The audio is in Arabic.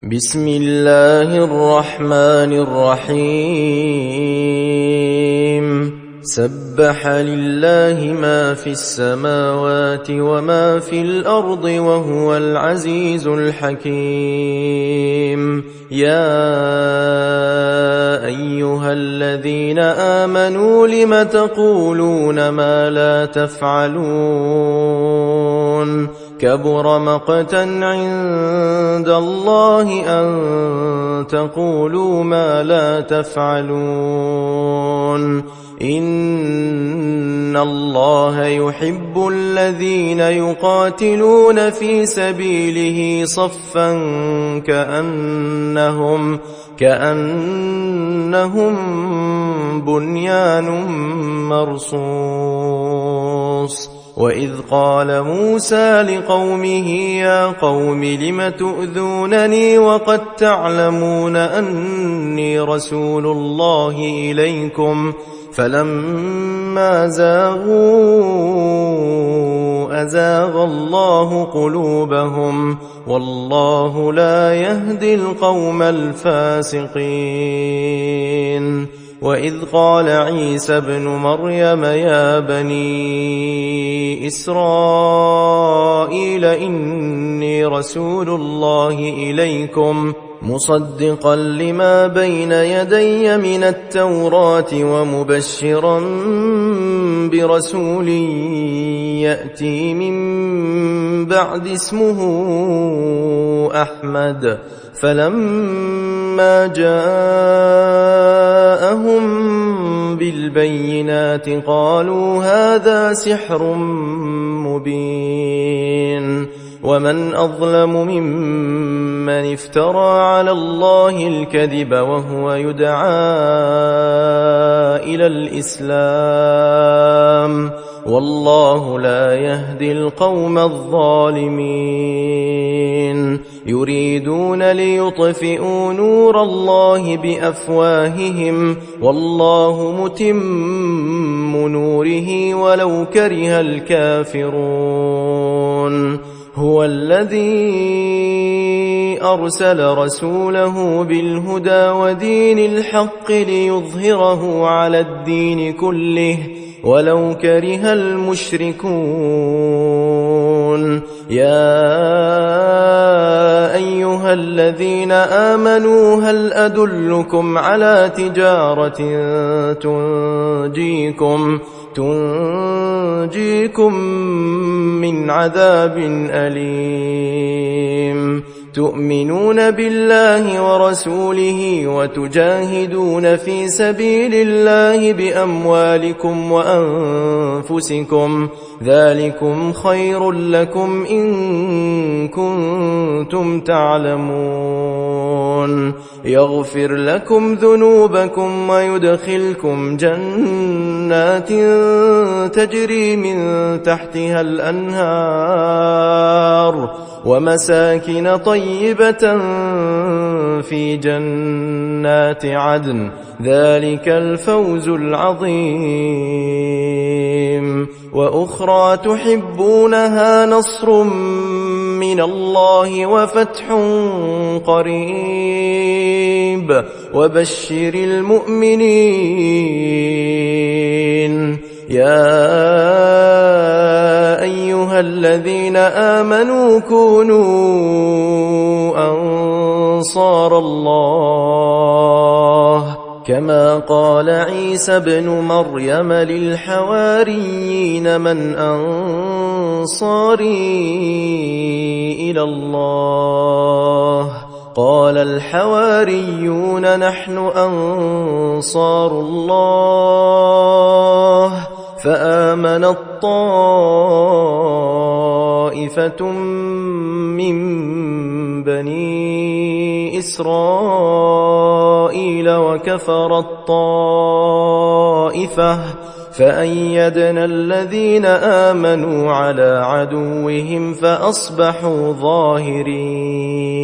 بسم الله الرحمن الرحيم سبح لله ما في السماوات وما في الأرض وهو العزيز الحكيم يا أيها الذين آمنوا لم تقولون ما لا تفعلون كبر مقتا عند الله أن تقولوا ما لا تفعلون إن الله يحب الذين يقاتلون في سبيله صفا كأنهم بنيان مرصوص وإذ قال موسى لقومه يا قوم لم تؤذونني وقد تعلمون أني رسول الله إليكم فلما زاغوا أزاغ الله قلوبهم والله لا يهدي القوم الفاسقين وإذ قال عيسى ابن مريم يا بني إسرائيل إني رسول الله إليكم مصدقا لما بين يدي من التوراة ومبشرا برسول يأتي من بعد اسمه أحمد فلما جاءهم بالبينات قالوا هذا سحر مبين ومن أظلم ممن افترى على الله الكذب وهو يدعى إلى الإسلام والله لا يهدي القوم الظالمين يريدون ليطفئوا نور الله بأفواههم والله متم نوره ولو كره الكافرون هو الذي أرسل رسوله بالهدى ودين الحق ليظهره على الدين كله ولو كره المشركون يا أيها الذين آمنوا هل أدلكم على تجارة تنجيكم من عذاب أليم تؤمنون بالله ورسوله وتجاهدون في سبيل الله بأموالكم وأنفسكم ذلكم خير لكم إن كنتم تعلمون يغفر لكم ذنوبكم ويدخلكم جنات تجري من تحتها الأنهار ومساكن طيبة في جنات عدن ذلك الفوز العظيم وأخرى تحبونها نصر من الله وفتح قريب وبشر المؤمنين يا أيها الذين آمنوا كونوا أنصار الله كما قال عيسى ابن مريم للحواريين من أنصاري إلى الله قال الحواريون نحن أنصار الله فآمنت طائفة من بني إسرائيل وكفرت طائفة فأيدنا الذين آمنوا على عدوهم فأصبحوا ظاهرين